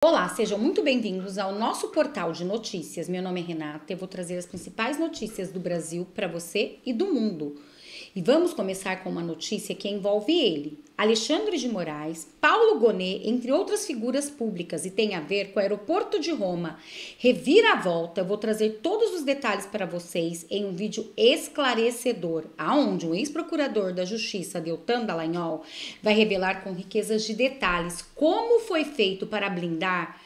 Olá, sejam muito bem-vindos ao nosso portal de notícias. Meu nome é Renata e eu vou trazer as principais notícias do Brasil para você e do mundo. E vamos começar com uma notícia que envolve ele, Alexandre de Moraes, Paulo Gonet, entre outras figuras públicas, e tem a ver com o aeroporto de Roma. Reviravolta, eu vou trazer todos os detalhes para vocês em um vídeo esclarecedor, aonde um ex-procurador da Justiça, Deltan Dallagnol, vai revelar com riquezas de detalhes como foi feito para blindar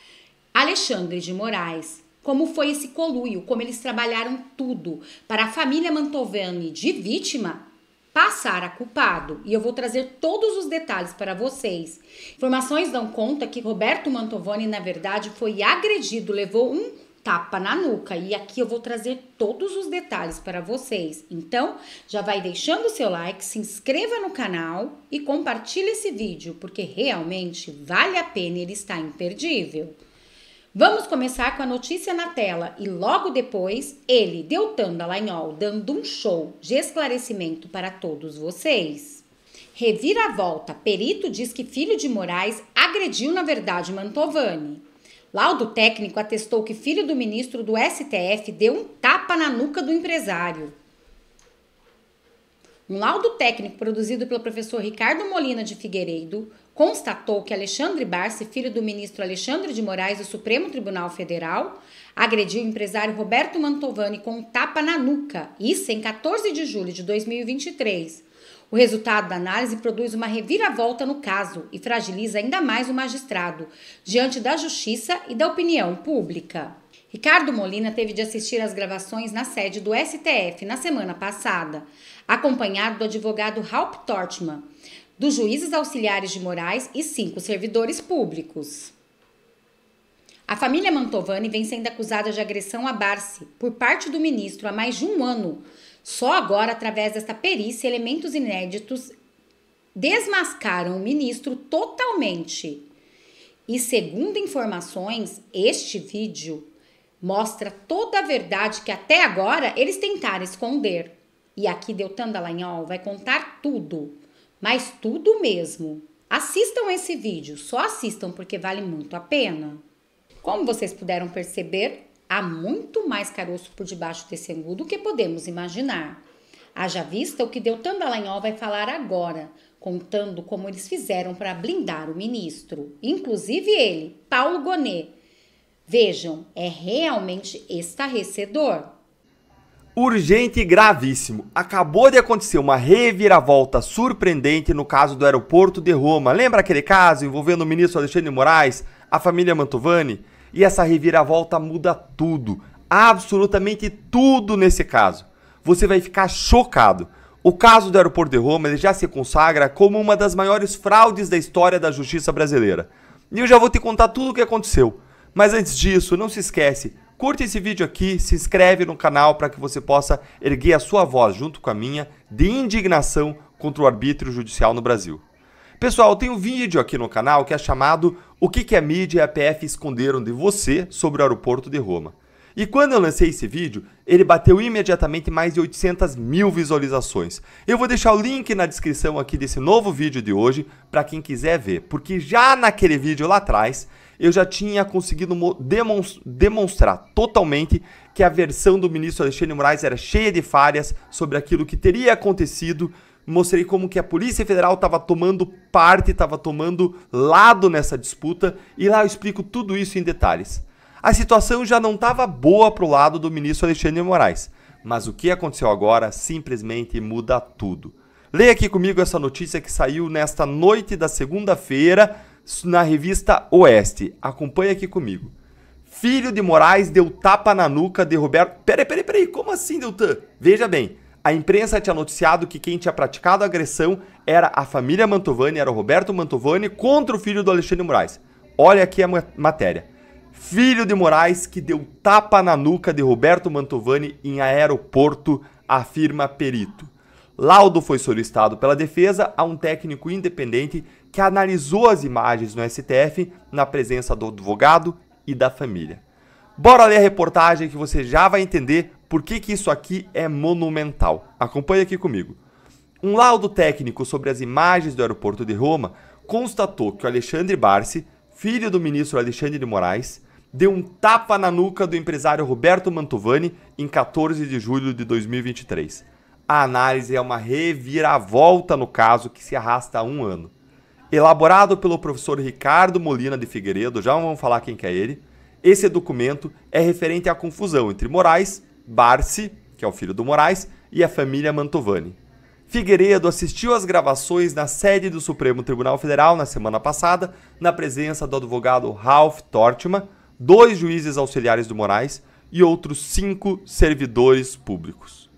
Alexandre de Moraes. Como foi esse conluio, como eles trabalharam tudo para a família Mantovani de vítima passar a culpado. E eu vou trazer todos os detalhes para vocês. Informações dão conta que Roberto Mantovani, na verdade, foi agredido, levou um tapa na nuca. E aqui eu vou trazer todos os detalhes para vocês. Então, já vai deixando o seu like, se inscreva no canal e compartilhe esse vídeo, porque realmente vale a pena, ele está imperdível. Vamos começar com a notícia na tela e logo depois ele, Deltan Dallagnol, dando um show de esclarecimento para todos vocês. Reviravolta, perito diz que filho de Moraes agrediu na verdade Mantovani. Laudo técnico atestou que filho do ministro do STF deu um tapa na nuca do empresário. Um laudo técnico produzido pelo professor Ricardo Molina de Figueiredo constatou que Alexandre Barsi, filho do ministro Alexandre de Moraes do Supremo Tribunal Federal, agrediu o empresário Roberto Mantovani com um tapa na nuca, isso em 14 de julho de 2023. O resultado da análise produz uma reviravolta no caso e fragiliza ainda mais o magistrado, diante da justiça e da opinião pública. Ricardo Molina teve de assistir às gravações na sede do STF na semana passada, acompanhado do advogado Ralph Tortman, dos juízes auxiliares de Moraes e 5 servidores públicos. A família Mantovani vem sendo acusada de agressão a Barsi por parte do ministro há mais de um ano. Só agora, através desta perícia, elementos inéditos desmascaram o ministro totalmente. E segundo informações, este vídeo mostra toda a verdade que até agora eles tentaram esconder. E aqui Deltan Dallagnol vai contar tudo, mas tudo mesmo. Assistam esse vídeo, só assistam porque vale muito a pena. Como vocês puderam perceber, há muito mais caroço por debaixo desse angu do que podemos imaginar. Haja vista o que Deltan Dallagnol vai falar agora, contando como eles fizeram para blindar o ministro, inclusive ele, Paulo Gonet. Vejam, é realmente estarrecedor. Urgente e gravíssimo. Acabou de acontecer uma reviravolta surpreendente no caso do aeroporto de Roma. Lembra aquele caso envolvendo o ministro Alexandre de Moraes, a família Mantovani? E essa reviravolta muda tudo, absolutamente tudo nesse caso. Você vai ficar chocado. O caso do aeroporto de Roma ele já se consagra como uma das maiores fraudes da história da justiça brasileira. E eu já vou te contar tudo o que aconteceu. Mas antes disso, não se esquece, curte esse vídeo aqui, se inscreve no canal para que você possa erguer a sua voz junto com a minha de indignação contra o arbítrio judicial no Brasil. Pessoal, tem um vídeo aqui no canal que é chamado O que a mídia e a PF esconderam de você sobre o aeroporto de Roma. E quando eu lancei esse vídeo, ele bateu imediatamente mais de 800 mil visualizações. Eu vou deixar o link na descrição aqui desse novo vídeo de hoje para quem quiser ver, porque já naquele vídeo lá atrás eu já tinha conseguido demonstrar totalmente que a versão do ministro Alexandre de Moraes era cheia de falhas sobre aquilo que teria acontecido. Mostrei como que a Polícia Federal estava tomando parte, estava tomando lado nessa disputa e lá eu explico tudo isso em detalhes. A situação já não estava boa para o lado do ministro Alexandre de Moraes, mas o que aconteceu agora simplesmente muda tudo. Leia aqui comigo essa notícia que saiu nesta noite da segunda-feira na revista Oeste. Acompanhe aqui comigo. Filho de Moraes deu tapa na nuca de Roberto... Peraí, como assim, Deltan? Veja bem, a imprensa tinha noticiado que quem tinha praticado a agressão era a família Mantovani, era o Roberto Mantovani contra o filho do Alexandre de Moraes. Olha aqui a matéria. Filho de Moraes que deu tapa na nuca de Roberto Mantovani em aeroporto, afirma perito. Laudo foi solicitado pela defesa a um técnico independente que analisou as imagens no STF na presença do advogado e da família. Bora ler a reportagem que você já vai entender por que isso aqui é monumental. Acompanhe aqui comigo. Um laudo técnico sobre as imagens do aeroporto de Roma constatou que o Alexandre Barsi, filho do ministro Alexandre de Moraes, deu um tapa na nuca do empresário Roberto Mantovani em 14 de julho de 2023. A análise é uma reviravolta no caso que se arrasta há um ano. Elaborado pelo professor Ricardo Molina de Figueiredo, já vamos falar quem que é ele, esse documento é referente à confusão entre Moraes, Barsi, que é o filho do Moraes, e a família Mantovani. Figueiredo assistiu às gravações na sede do Supremo Tribunal Federal na semana passada, na presença do advogado Ralph Tortman, 2 juízes auxiliares do Moraes e outros 5 servidores públicos.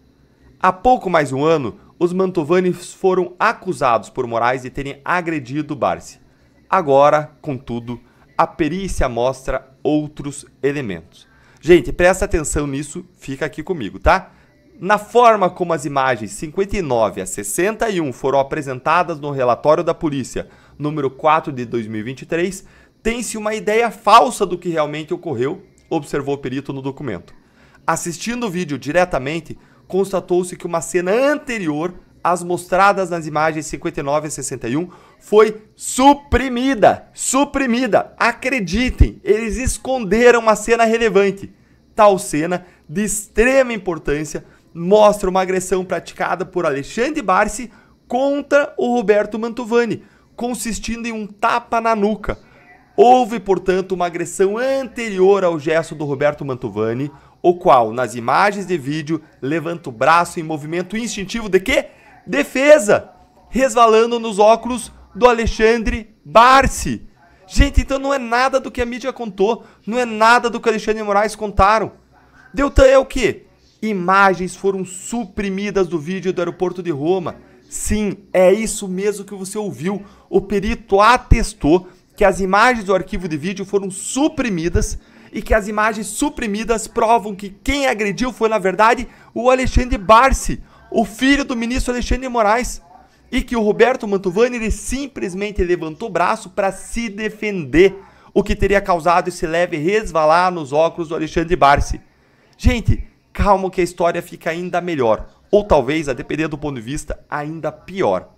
Há pouco mais de um ano, os Mantovani foram acusados por Moraes de terem agredido Barsi. Agora, contudo, a perícia mostra outros elementos. Gente, presta atenção nisso, fica aqui comigo, tá? Na forma como as imagens 59 a 61 foram apresentadas no relatório da polícia, número 4 de 2023, tem-se uma ideia falsa do que realmente ocorreu, observou o perito no documento. Assistindo o vídeo diretamente, constatou-se que uma cena anterior às mostradas nas imagens 59 a 61 foi suprimida. Suprimida! Acreditem, eles esconderam uma cena relevante. Tal cena, de extrema importância, mostra uma agressão praticada por Alexandre Barsi contra o Roberto Mantovani, consistindo em um tapa na nuca. Houve, portanto, uma agressão anterior ao gesto do Roberto Mantovani, o qual, nas imagens de vídeo, levanta o braço em movimento instintivo de quê? Defesa! Resvalando nos óculos do Alexandre Barsi. Gente, então não é nada do que a mídia contou, não é nada do que Alexandre de Moraes contaram. Deltan é o quê? Imagens foram suprimidas do vídeo do aeroporto de Roma. Sim, é isso mesmo que você ouviu. O perito atestou que as imagens do arquivo de vídeo foram suprimidas e que as imagens suprimidas provam que quem agrediu foi, na verdade, o Alexandre Barsi, o filho do ministro Alexandre de Moraes, e que o Roberto Mantovani ele simplesmente levantou o braço para se defender, o que teria causado esse leve resvalar nos óculos do Alexandre Barsi. Gente, calma que a história fica ainda melhor, ou talvez, a depender do ponto de vista, ainda pior.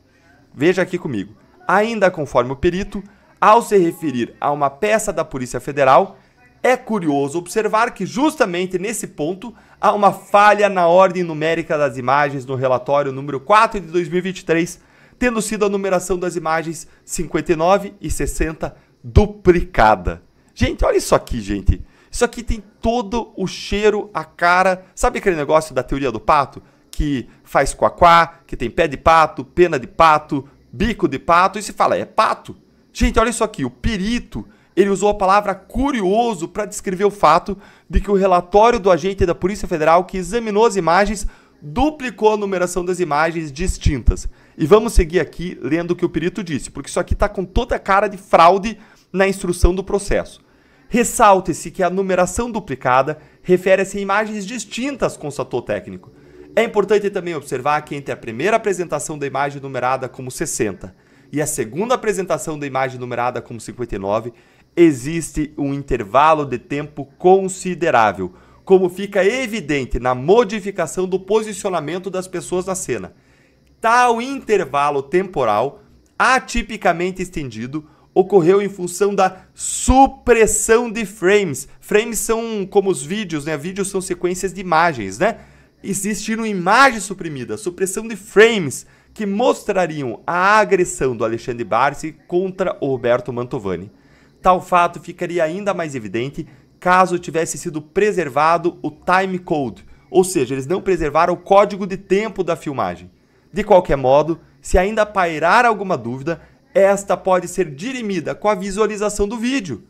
Veja aqui comigo. Ainda conforme o perito, ao se referir a uma peça da Polícia Federal, é curioso observar que justamente nesse ponto há uma falha na ordem numérica das imagens no relatório número 4 de 2023, tendo sido a numeração das imagens 59 e 60 duplicada. Gente, olha isso aqui, gente. Isso aqui tem todo o cheiro, a cara... Sabe aquele negócio da teoria do pato? Que faz quaquá, que tem pé de pato, pena de pato, bico de pato, e se fala, é pato. Gente, olha isso aqui, o perito, ele usou a palavra curioso para descrever o fato de que o relatório do agente da Polícia Federal que examinou as imagens duplicou a numeração das imagens distintas. E vamos seguir aqui lendo o que o perito disse, porque isso aqui está com toda a cara de fraude na instrução do processo. Ressalte-se que a numeração duplicada refere-se a imagens distintas, constatou o técnico. É importante também observar que entre a primeira apresentação da imagem numerada como 60 e a segunda apresentação da imagem numerada como 59, existe um intervalo de tempo considerável, como fica evidente na modificação do posicionamento das pessoas na cena. Tal intervalo temporal, atipicamente estendido, ocorreu em função da supressão de frames. Frames são como os vídeos, né? Vídeos são sequências de imagens, né? Existiram imagens suprimidas, supressão de frames, que mostrariam a agressão do Alexandre Barsi contra o Roberto Mantovani. Tal fato ficaria ainda mais evidente caso tivesse sido preservado o time code, ou seja, eles não preservaram o código de tempo da filmagem. De qualquer modo, se ainda pairar alguma dúvida, esta pode ser dirimida com a visualização do vídeo.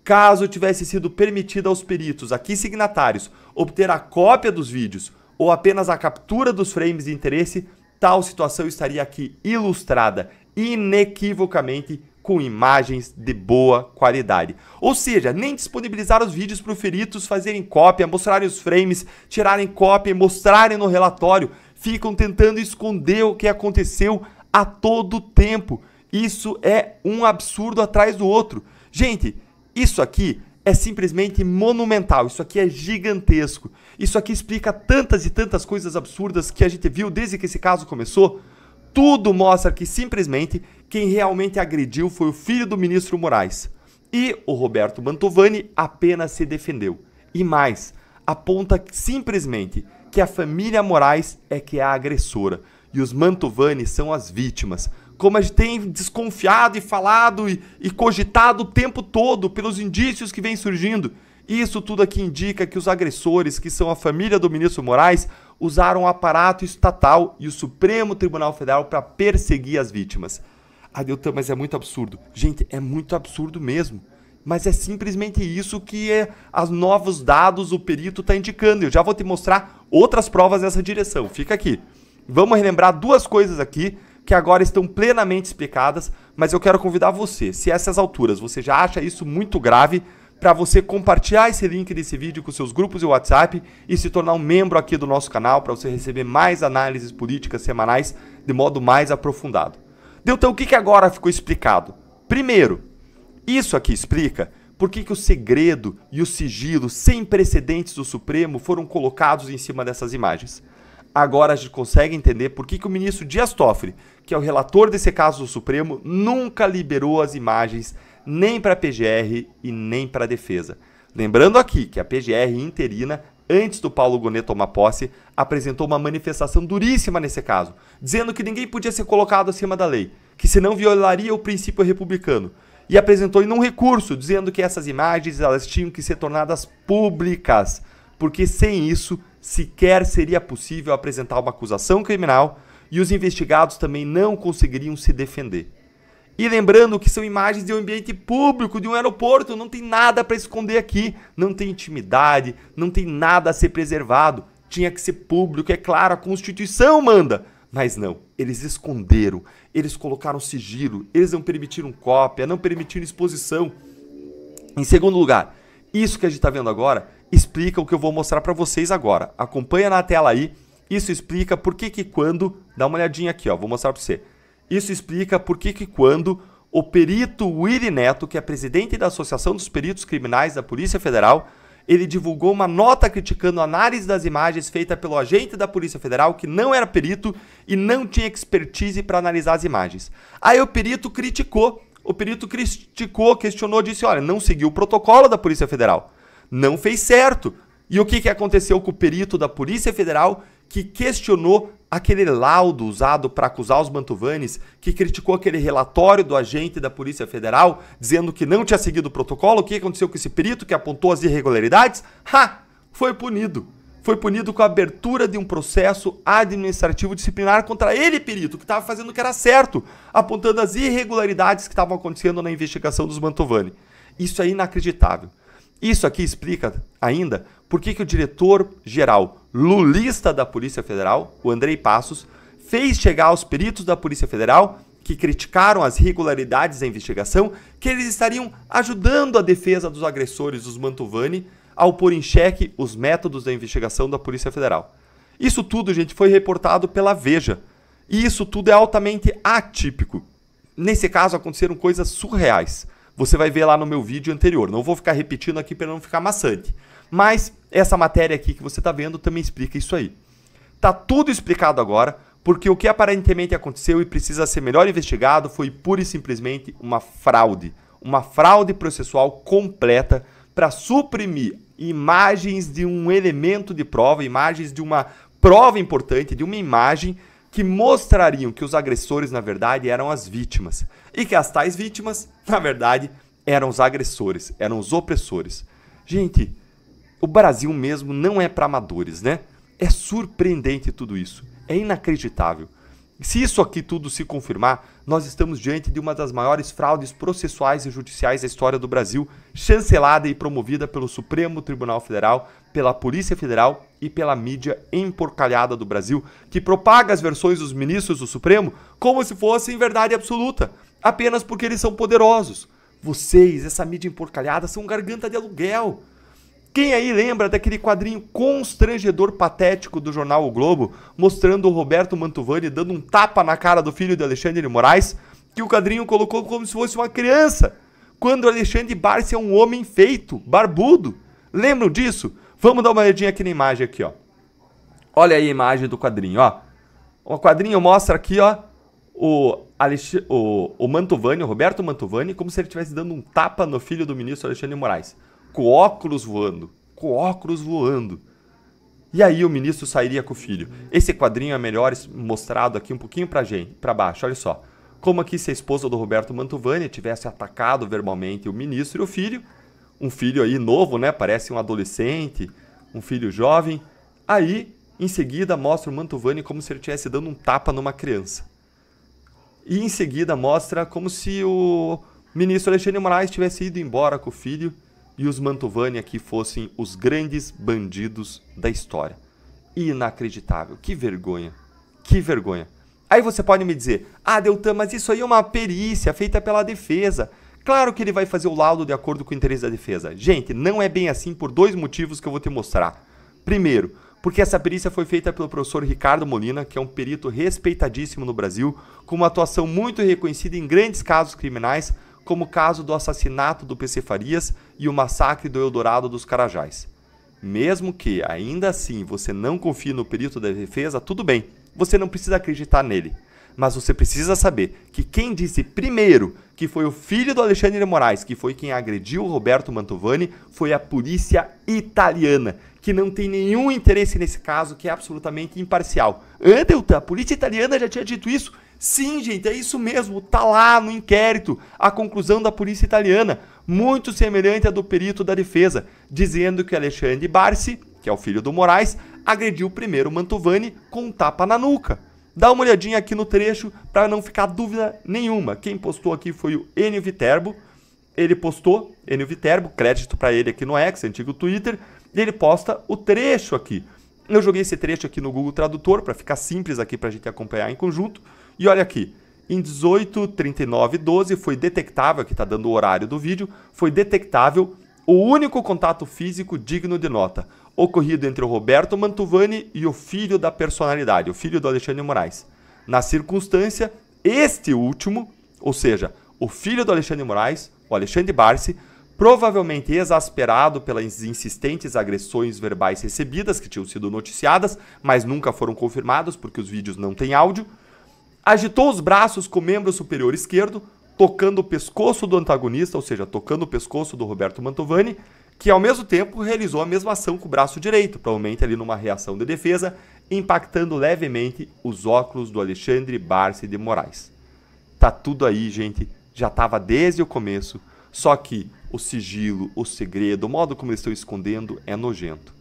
Caso tivesse sido permitido aos peritos, aqui signatários, obter a cópia dos vídeos ou apenas a captura dos frames de interesse, tal situação estaria aqui ilustrada inequivocamente com imagens de boa qualidade. Ou seja, nem disponibilizar os vídeos para os peritos fazerem cópia, mostrarem os frames, tirarem cópia e mostrarem no relatório. Ficam tentando esconder o que aconteceu a todo tempo. Isso é um absurdo atrás do outro. Gente, isso aqui é simplesmente monumental, isso aqui é gigantesco. Isso aqui explica tantas e tantas coisas absurdas que a gente viu desde que esse caso começou. Tudo mostra que simplesmente quem realmente agrediu foi o filho do ministro Moraes. E o Roberto Mantovani apenas se defendeu. E mais, aponta simplesmente que a família Moraes é que é a agressora e os Mantovani são as vítimas. Como a gente tem desconfiado e falado e cogitado o tempo todo pelos indícios que vêm surgindo. Isso tudo aqui indica que os agressores, que são a família do ministro Moraes, usaram o aparato estatal e o Supremo Tribunal Federal para perseguir as vítimas. Deltan, mas é muito absurdo. Gente, é muito absurdo mesmo. Mas é simplesmente isso que os novos dados, o perito está indicando. Eu já vou te mostrar outras provas nessa direção. Fica aqui. Vamos relembrar duas coisas aqui que agora estão plenamente explicadas, mas eu quero convidar você, se a essas alturas você já acha isso muito grave, para você compartilhar esse link desse vídeo com seus grupos de WhatsApp e se tornar um membro aqui do nosso canal para você receber mais análises políticas semanais de modo mais aprofundado. Então, o que agora ficou explicado? Primeiro, isso aqui explica por que o segredo e o sigilo sem precedentes do Supremo foram colocados em cima dessas imagens. Agora a gente consegue entender por que o ministro Dias Toffoli, que é o relator desse caso do Supremo, nunca liberou as imagens nem para a PGR e nem para a defesa. Lembrando aqui que a PGR interina, antes do Paulo Gonet tomar posse, apresentou uma manifestação duríssima nesse caso, dizendo que ninguém podia ser colocado acima da lei, que senão violaria o princípio republicano. E apresentou em um recurso, dizendo que essas imagens elas tinham que ser tornadas públicas, porque sem isso sequer seria possível apresentar uma acusação criminal e os investigados também não conseguiriam se defender. E lembrando que são imagens de um ambiente público, de um aeroporto, não tem nada para esconder aqui, não tem intimidade, não tem nada a ser preservado, tinha que ser público, é claro, a Constituição manda. Mas não, eles esconderam, eles colocaram sigilo, eles não permitiram cópia, não permitiram exposição. Em segundo lugar, isso que a gente está vendo agora explica o que eu vou mostrar para vocês agora. Acompanha na tela aí, isso explica por que quando... Dá uma olhadinha aqui, ó, vou mostrar para você. Isso explica por que quando o perito Willy Neto, que é presidente da Associação dos Peritos Criminais da Polícia Federal, ele divulgou uma nota criticando a análise das imagens feita pelo agente da Polícia Federal, que não era perito e não tinha expertise para analisar as imagens. Aí o perito criticou, questionou, disse, olha, não seguiu o protocolo da Polícia Federal, não fez certo. E o que aconteceu com o perito da Polícia Federal que questionou aquele laudo usado para acusar os Mantovanis, que criticou aquele relatório do agente da Polícia Federal, dizendo que não tinha seguido o protocolo? O que aconteceu com esse perito que apontou as irregularidades? Foi punido. Foi punido com a abertura de um processo administrativo disciplinar contra ele, perito, que estava fazendo o que era certo, apontando as irregularidades que estavam acontecendo na investigação dos Mantovani. Isso é inacreditável. Isso aqui explica ainda por que o diretor-geral lulista da Polícia Federal, o Andrei Passos, fez chegar aos peritos da Polícia Federal, que criticaram as irregularidades da investigação, que eles estariam ajudando a defesa dos agressores dos Mantovani ao pôr em xeque os métodos da investigação da Polícia Federal. Isso tudo, gente, foi reportado pela Veja. E isso tudo é altamente atípico. Nesse caso, aconteceram coisas surreais. Você vai ver lá no meu vídeo anterior. Não vou ficar repetindo aqui para não ficar maçante. Mas essa matéria aqui que você está vendo também explica isso aí. Tá tudo explicado agora, porque o que aparentemente aconteceu e precisa ser melhor investigado foi pura e simplesmente uma fraude. Uma fraude processual completa para suprimir imagens de um elemento de prova, imagens de uma prova importante, de uma imagem que mostrariam que os agressores, na verdade, eram as vítimas. E que as tais vítimas, na verdade, eram os agressores, eram os opressores. Gente, o Brasil mesmo não é para amadores, né? É surpreendente tudo isso. É inacreditável. Se isso aqui tudo se confirmar, nós estamos diante de uma das maiores fraudes processuais e judiciais da história do Brasil, chancelada e promovida pelo Supremo Tribunal Federal, pela Polícia Federal e pela mídia emporcalhada do Brasil, que propaga as versões dos ministros do Supremo como se fossem verdade absoluta, apenas porque eles são poderosos. Vocês, essa mídia emporcalhada, são garganta de aluguel. Quem aí lembra daquele quadrinho constrangedor patético do jornal O Globo, mostrando o Roberto Mantovani dando um tapa na cara do filho de Alexandre de Moraes, que o quadrinho colocou como se fosse uma criança, quando Alexandre Barsi é um homem feito, barbudo? Lembram disso? Vamos dar uma olhadinha aqui na imagem aqui, ó. Olha aí a imagem do quadrinho, ó. O quadrinho mostra aqui, ó, o Mantovani, o Roberto Mantovani, como se ele estivesse dando um tapa no filho do ministro Alexandre de Moraes. Com óculos voando. Com óculos voando. E aí o ministro sairia com o filho. Esse quadrinho é melhor mostrado aqui um pouquinho pra baixo, olha só. Como aqui se a esposa do Roberto Mantovani tivesse atacado verbalmente o ministro e o filho. Um filho aí novo, né? Parece um adolescente, um filho jovem. Aí, em seguida, mostra o Mantovani como se ele estivesse dando um tapa numa criança. E em seguida mostra como se o ministro Alexandre de Moraes tivesse ido embora com o filho e os Mantovani aqui fossem os grandes bandidos da história. Inacreditável. Que vergonha. Que vergonha. Aí você pode me dizer, Deltan, mas isso aí é uma perícia feita pela defesa. Claro que ele vai fazer o laudo de acordo com o interesse da defesa. Gente, não é bem assim por 2 motivos que eu vou te mostrar. Primeiro, porque essa perícia foi feita pelo professor Ricardo Molina, que é um perito respeitadíssimo no Brasil, com uma atuação muito reconhecida em grandes casos criminais, como o caso do assassinato do PC Farias e o massacre do Eldorado dos Carajás. Mesmo que, ainda assim, você não confie no perito da defesa, tudo bem, você não precisa acreditar nele. Mas você precisa saber que quem disse primeiro que foi o filho do Alexandre de Moraes, que foi quem agrediu o Roberto Mantovani, foi a polícia italiana, que não tem nenhum interesse nesse caso, que é absolutamente imparcial. Deltan, a polícia italiana já tinha dito isso? Sim, gente, é isso mesmo, tá lá no inquérito, a conclusão da polícia italiana, muito semelhante à do perito da defesa, dizendo que Alexandre Barsi, que é o filho do Moraes, agrediu primeiro o Mantovani com um tapa na nuca. Dá uma olhadinha aqui no trecho para não ficar dúvida nenhuma. Quem postou aqui foi o Enio Viterbo. Ele postou, Enio Viterbo, crédito para ele aqui no X, antigo Twitter, e ele posta o trecho aqui. Eu joguei esse trecho aqui no Google Tradutor para ficar simples aqui para a gente acompanhar em conjunto. E olha aqui, em 18:39:12 foi detectável, aqui está dando o horário do vídeo, foi detectável o único contato físico digno de nota, ocorrido entre o Roberto Mantovani e o filho da personalidade, o filho do Alexandre de Moraes. Na circunstância, este último, ou seja, o filho do Alexandre de Moraes, o Alexandre Barsi, provavelmente exasperado pelas insistentes agressões verbais recebidas, que tinham sido noticiadas, mas nunca foram confirmadas porque os vídeos não têm áudio, agitou os braços com o membro superior esquerdo, tocando o pescoço do antagonista, ou seja, tocando o pescoço do Roberto Mantovani, que ao mesmo tempo realizou a mesma ação com o braço direito, provavelmente ali numa reação de defesa, impactando levemente os óculos do Alexandre Barsi de Moraes. Tá tudo aí, gente, já estava desde o começo, só que o sigilo, o segredo, o modo como eles estão escondendo é nojento.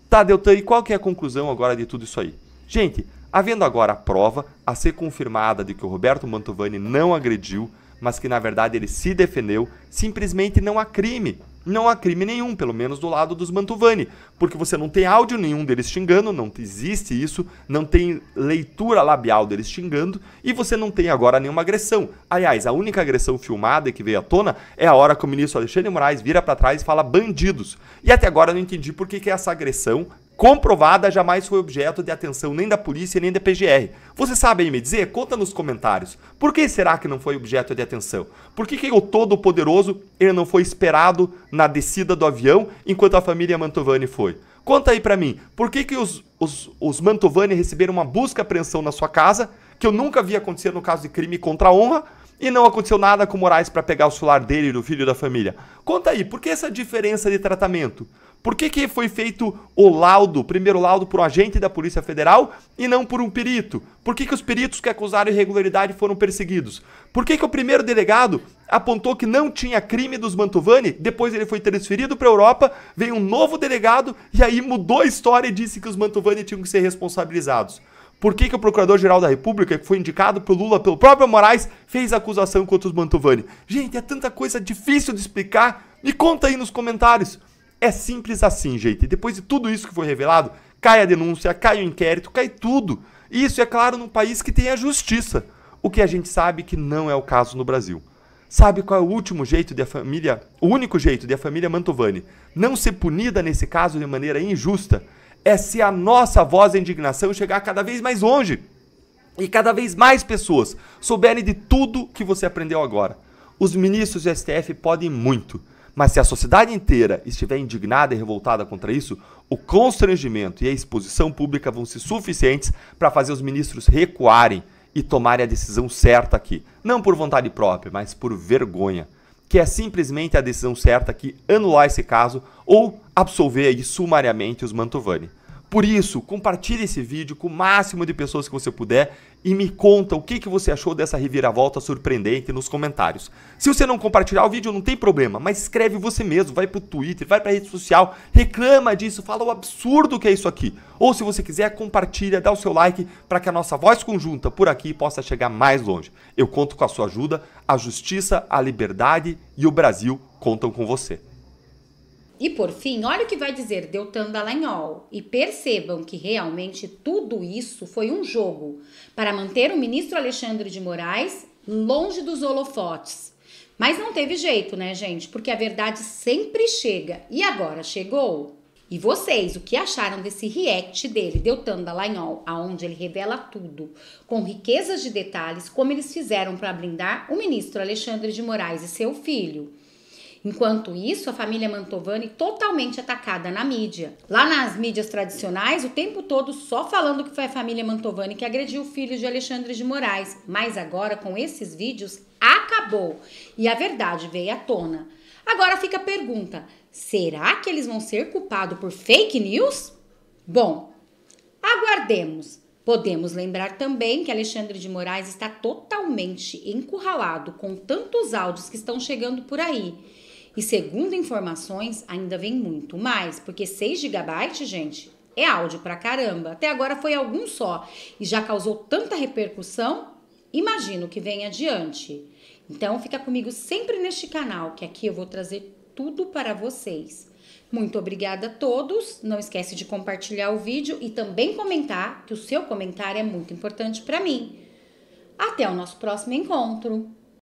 Tá, Deltan, e qual que é a conclusão agora de tudo isso aí? Gente, havendo agora a prova a ser confirmada de que o Roberto Mantovani não agrediu, mas que na verdade ele se defendeu, simplesmente não há crime. Não há crime nenhum, pelo menos do lado dos Mantovani, porque você não tem áudio nenhum deles xingando, não existe isso, não tem leitura labial deles xingando, e você não tem agora nenhuma agressão. Aliás, a única agressão filmada que veio à tona é a hora que o ministro Alexandre de Moraes vira para trás e fala bandidos. E até agora eu não entendi por que essa agressão comprovada jamais foi objeto de atenção nem da polícia nem da PGR. Você sabe aí me dizer? Conta nos comentários. Por que será que não foi objeto de atenção? Por que o Todo-Poderoso ele não foi esperado na descida do avião enquanto a família Mantovani foi? Conta aí pra mim. Por que os Mantovani receberam uma busca e apreensão na sua casa, que eu nunca vi acontecer no caso de crime contra a honra, e não aconteceu nada com Moraes para pegar o celular dele e do filho da família? Conta aí, por que essa diferença de tratamento? Por que foi feito o laudo, o primeiro laudo por um agente da Polícia Federal e não por um perito? Por que os peritos que acusaram irregularidade foram perseguidos? Por que o primeiro delegado apontou que não tinha crime dos Mantovani, depois ele foi transferido para a Europa, veio um novo delegado e aí mudou a história e disse que os Mantovani tinham que ser responsabilizados? Por que o Procurador-Geral da República, que foi indicado pelo Lula, pelo próprio Moraes, fez acusação contra os Mantovani? Gente, é tanta coisa difícil de explicar. Me conta aí nos comentários. É simples assim, gente. Depois de tudo isso que foi revelado, cai a denúncia, cai o inquérito, cai tudo. Isso, é claro, num país que tem a justiça. O que a gente sabe que não é o caso no Brasil. Sabe qual é o único jeito de a família Mantovani não ser punida nesse caso de maneira injusta? É se a nossa voz de indignação chegar cada vez mais longe e cada vez mais pessoas souberem de tudo que você aprendeu agora. Os ministros do STF podem muito, mas se a sociedade inteira estiver indignada e revoltada contra isso, o constrangimento e a exposição pública vão ser suficientes para fazer os ministros recuarem e tomarem a decisão certa aqui. Não por vontade própria, mas por vergonha. Que é simplesmente a decisão certa aqui, anular esse caso ou absolver aí sumariamente os Mantovani. Por isso, compartilhe esse vídeo com o máximo de pessoas que você puder e me conta o que você achou dessa reviravolta surpreendente nos comentários. Se você não compartilhar o vídeo, não tem problema, mas escreve você mesmo, vai pro Twitter, vai pra rede social, reclama disso, fala o absurdo que é isso aqui. Ou se você quiser, compartilha, dá o seu like para que a nossa voz conjunta por aqui possa chegar mais longe. Eu conto com a sua ajuda, a justiça, a liberdade e o Brasil contam com você. E por fim, olha o que vai dizer Deltan Dallagnol. E percebam que realmente tudo isso foi um jogo para manter o ministro Alexandre de Moraes longe dos holofotes. Mas não teve jeito, né, gente? Porque a verdade sempre chega. E agora chegou? E vocês, o que acharam desse react dele, Deltan Dallagnol, aonde ele revela tudo, com riquezas de detalhes, como eles fizeram para blindar o ministro Alexandre de Moraes e seu filho? Enquanto isso, a família Mantovani totalmente atacada na mídia. Lá nas mídias tradicionais, o tempo todo só falando que foi a família Mantovani que agrediu o filho de Alexandre de Moraes. Mas agora, com esses vídeos, acabou. E a verdade veio à tona. Agora fica a pergunta, será que eles vão ser culpados por fake news? Bom, aguardemos. Podemos lembrar também que Alexandre de Moraes está totalmente encurralado com tantos áudios que estão chegando por aí. E segundo informações, ainda vem muito mais, porque 6 GB, gente, é áudio pra caramba. Até agora foi algum só e já causou tanta repercussão, imagino que vem adiante. Então fica comigo sempre neste canal, que aqui eu vou trazer tudo para vocês. Muito obrigada a todos, não esquece de compartilhar o vídeo e também comentar, que o seu comentário é muito importante para mim. Até o nosso próximo encontro!